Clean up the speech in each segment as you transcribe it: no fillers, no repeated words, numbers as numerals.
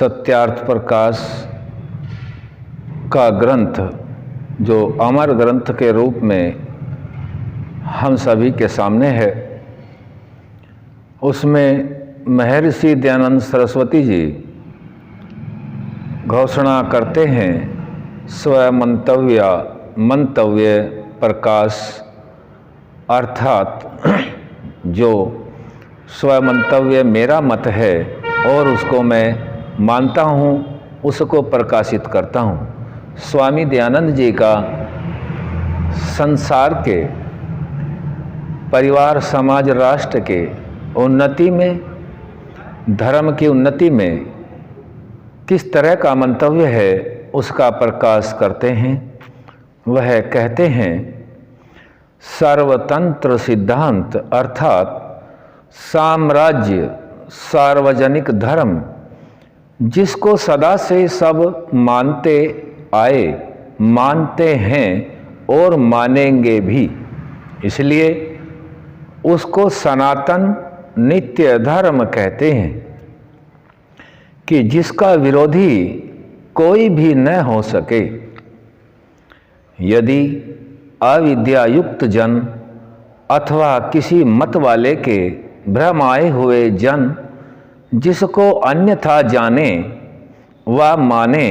सत्यार्थ प्रकाश का ग्रंथ जो अमर ग्रंथ के रूप में हम सभी के सामने है, उसमें महर्षि दयानंद सरस्वती जी घोषणा करते हैं मंतव्य प्रकाश, अर्थात जो स्वमंतव्य मेरा मत है और उसको मैं मानता हूँ, उसको प्रकाशित करता हूँ। स्वामी दयानंद जी का संसार के, परिवार, समाज, राष्ट्र के उन्नति में, धर्म की उन्नति में किस तरह का मंतव्य है उसका प्रकाश करते हैं। वह कहते हैं सर्वतंत्र सिद्धांत अर्थात साम्राज्य, सार्वजनिक धर्म, जिसको सदा से सब मानते आए, मानते हैं और मानेंगे भी, इसलिए उसको सनातन नित्य धर्म कहते हैं कि जिसका विरोधी कोई भी न हो सके। यदि अविद्यायुक्त जन अथवा किसी मत वाले के भ्रमाए हुए जन जिसको अन्यथा जाने व माने,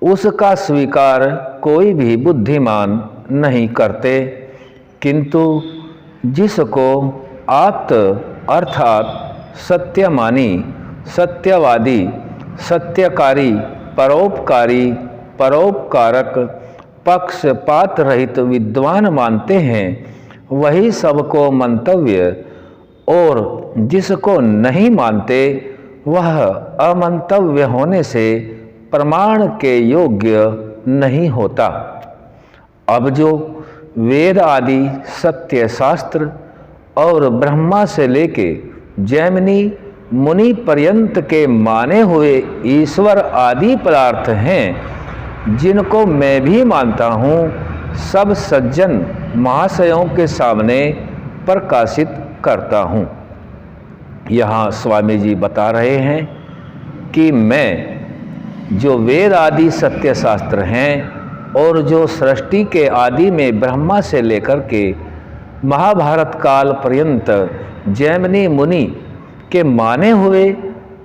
उसका स्वीकार कोई भी बुद्धिमान नहीं करते, किंतु जिसको आप्त अर्थात सत्यमानी, सत्यवादी, सत्यकारी, परोपकारी, परोपकारक, पक्षपात रहित विद्वान मानते हैं, वही सबको मंतव्य, और जिसको नहीं मानते वह अमंतव्य होने से प्रमाण के योग्य नहीं होता। अब जो वेद आदि सत्य शास्त्र और ब्रह्मा से लेके जैमिनी मुनि पर्यंत के माने हुए ईश्वर आदि पदार्थ हैं, जिनको मैं भी मानता हूँ, सब सज्जन महाशयों के सामने प्रकाशित करता हूँ। यहाँ स्वामी जी बता रहे हैं कि मैं जो वेद आदि सत्य शास्त्र हैं और जो सृष्टि के आदि में ब्रह्मा से लेकर के महाभारत काल पर्यंत जैमिनी मुनि के माने हुए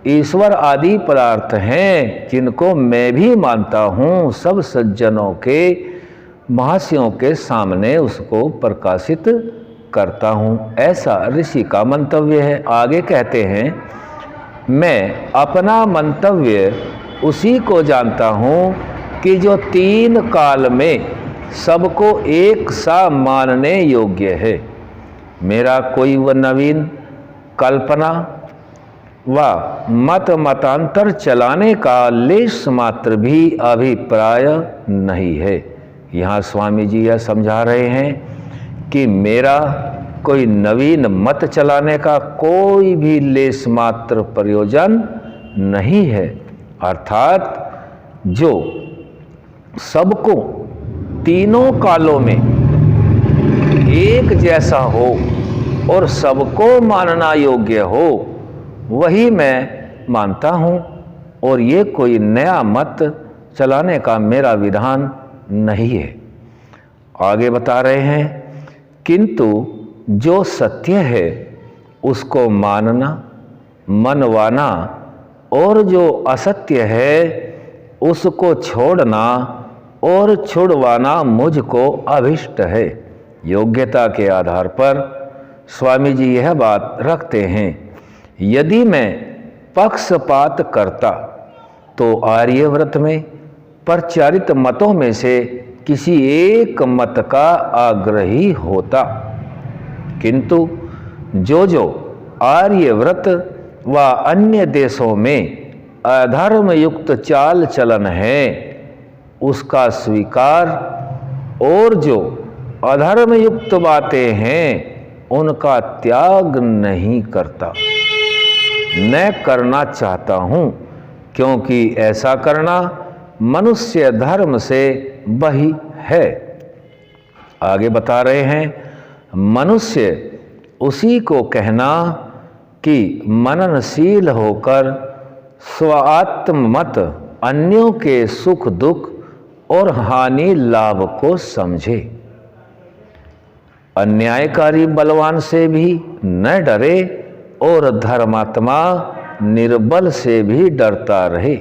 ईश्वर आदि पदार्थ हैं, जिनको मैं भी मानता हूँ, सब सज्जनों के महाशयों के सामने उसको प्रकाशित करता हूँ। ऐसा ऋषि का मंतव्य है। आगे कहते हैं मैं अपना मंतव्य उसी को जानता हूँ कि जो तीन काल में सबको एक सा मानने योग्य है। मेरा कोई व नवीन कल्पना व मतांतर चलाने का लेश मात्र भी अभिप्राय नहीं है। यहाँ स्वामी जी यह समझा रहे हैं कि मेरा कोई नवीन मत चलाने का कोई भी लेश मात्र प्रयोजन नहीं है, अर्थात जो सबको तीनों कालों में एक जैसा हो और सबको मानना योग्य हो, वही मैं मानता हूँ, और ये कोई नया मत चलाने का मेरा विधान नहीं है। आगे बता रहे हैं किंतु जो सत्य है उसको मानना, मनवाना, और जो असत्य है उसको छोड़ना और छुड़वाना मुझको अभिष्ट है। योग्यता के आधार पर स्वामी जी यह बात रखते हैं। यदि मैं पक्षपात करता तो आर्यव्रत में प्रचारित मतों में से किसी एक मत का आग्रही होता, किंतु जो आर्यव्रत व अन्य देशों में अधर्म युक्त चाल चलन है उसका स्वीकार, और जो अधर्म युक्त बातें हैं उनका त्याग नहीं करता, न करना चाहता हूँ, क्योंकि ऐसा करना मनुष्य धर्म से बही है। आगे बता रहे हैं मनुष्य उसी को कहना कि मननशील होकर स्वात्ममत अन्यों के सुख दुख और हानि लाभ को समझे। अन्यायकारी बलवान से भी न डरे और धर्मात्मा निर्बल से भी डरता रहे।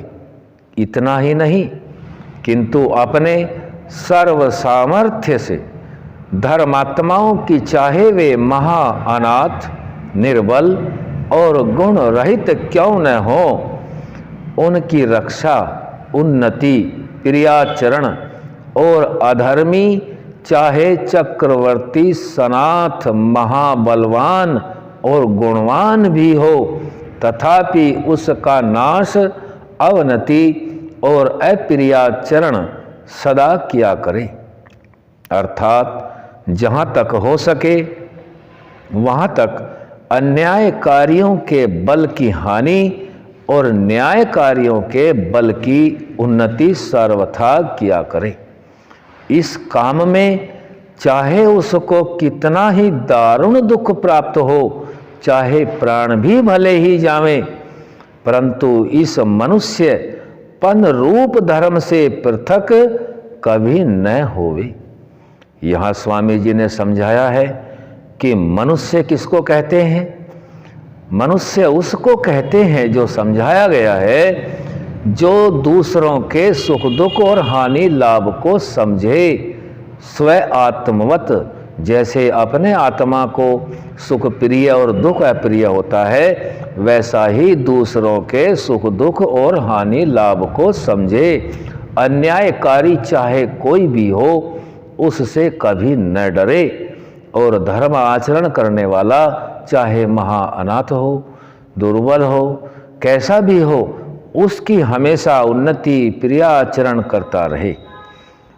इतना ही नहीं, किंतु अपने सर्व सामर्थ्य से धर्मात्माओं की चाहे वे महा अनाथ, निर्बल और गुण रहित क्यों न हो, उनकी रक्षा, उन्नति, प्रियाचरण और अधर्मी चाहे चक्रवर्ती सनाथ महाबलवान और गुणवान भी हो, तथापि उसका नाश, अवनति और अप्रियाचरण सदा किया करे। अर्थात जहाँ तक हो सके वहाँ तक अन्यायकारियों के बल की हानि और न्यायकारियों के बल की उन्नति सर्वथा किया करे। इस काम में चाहे उसको कितना ही दारुण दुख प्राप्त हो, चाहे प्राण भी भले ही जावे, परंतु इस मनुष्य पन रूप धर्म से पृथक कभी न होवे। यहाँ स्वामी जी ने समझाया है कि मनुष्य किसको कहते हैं। मनुष्य उसको कहते हैं जो समझाया गया है, जो दूसरों के सुख दुख और हानि लाभ को समझे। स्व आत्मवत, जैसे अपने आत्मा को सुख प्रिय और दुख अप्रिय होता है, वैसा ही दूसरों के सुख दुख और हानि लाभ को समझे। अन्यायकारी चाहे कोई भी हो, उससे कभी न डरे, और धर्म आचरण करने वाला चाहे महा अनाथ हो, दुर्बल हो, कैसा भी हो, उसकी हमेशा उन्नति प्रियाचरण करता रहे।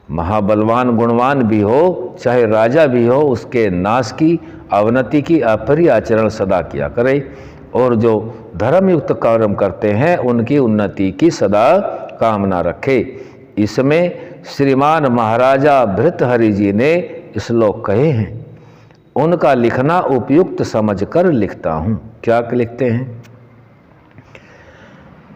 महाबलवान गुणवान भी हो, चाहे राजा भी हो, उसके नाश की, अवनति की, अप्रियाचरण सदा किया करे, और जो धर्मयुक्त कर्म करते हैं उनकी उन्नति की सदा कामना रखे। इसमें श्रीमान महाराजा भृतहरि जी ने श्लोक कहे हैं, उनका लिखना उपयुक्त समझकर लिखता हूँ। क्या लिखते हैं?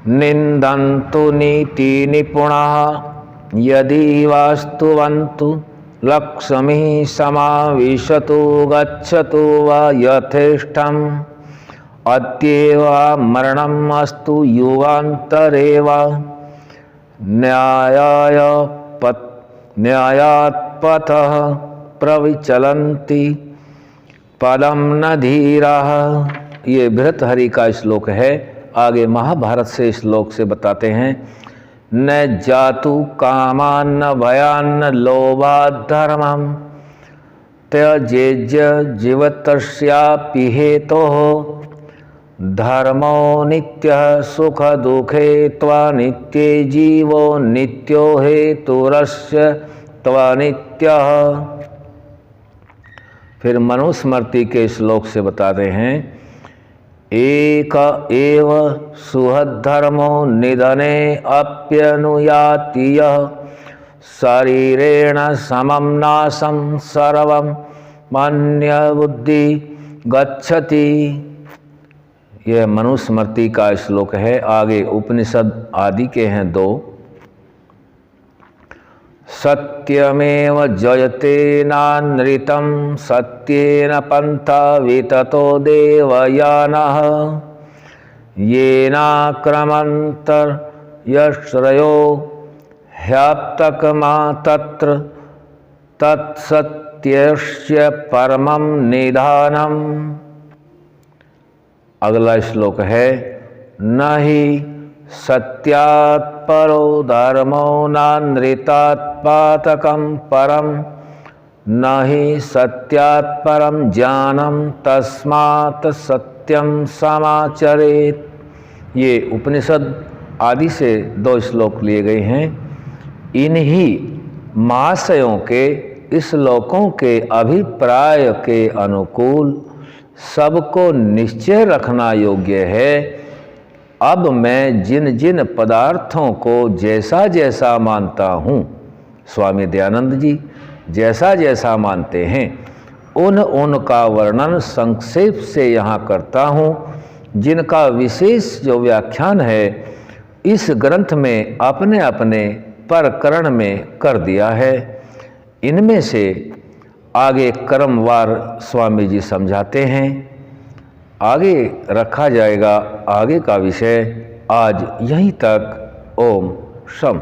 निंदन्तु नीति निपुणाः यदि वास्तुवन्तु लक्ष्मी समाविशतु गच्छतु वा यथेष्टम् अद्येव मरणम् अस्तु युगान्तरे वा न्यायात् पथः प्रविचलन्ति पदम न धीराः। ये भृतहरि का श्लोक है। आगे महाभारत से श्लोक से बताते हैं, न जातु कामान्न भयान्न लोभात् धर्मं त्यजेज्य जीवतस्यापि हेतोः धर्मो नित्यः सुख दुखे त्वा नित्ये जीवो नित्यो हेतुरस्य त्वा नित्यः। फिर मनुस्मृति के श्लोक से बताते हैं, एक एव सुहद्धर्मो निधने अप्यनुयाति यः शरीरेण समं नाशं सर्वं मन्यबुद्धि गच्छति। यह मनुस्मृति का श्लोक है। आगे उपनिषद आदि के हैं दो। सत्यमेव जयते नानृतं सत्येन पन्था विततो देवयानः येनाक्रमन्तर यश्रयो ह्याप्तकमा तत्र तत्सत्यस्य परमं निधानम्। अगला श्लोक है, न हि सत्यात् परो धर्मो नानृतात् पातकं परम न हि सत्यात् परम ज्ञानम तस्मात् सत्यम समाचरेत्। ये उपनिषद आदि से दो श्लोक लिए गए हैं। इन्हीं महाशयों के श्लोकों के अभिप्राय के अनुकूल सबको निश्चय रखना योग्य है। अब मैं जिन जिन पदार्थों को जैसा जैसा मानता हूँ, स्वामी दयानंद जी जैसा जैसा मानते हैं, उनका वर्णन संक्षेप से यहाँ करता हूँ। जिनका विशेष जो व्याख्यान है इस ग्रंथ में अपने अपने प्रकरण में कर दिया है। इनमें से आगे क्रमवार स्वामी जी समझाते हैं, आगे रखा जाएगा आगे का विषय। आज यहीं तक। ओम शम।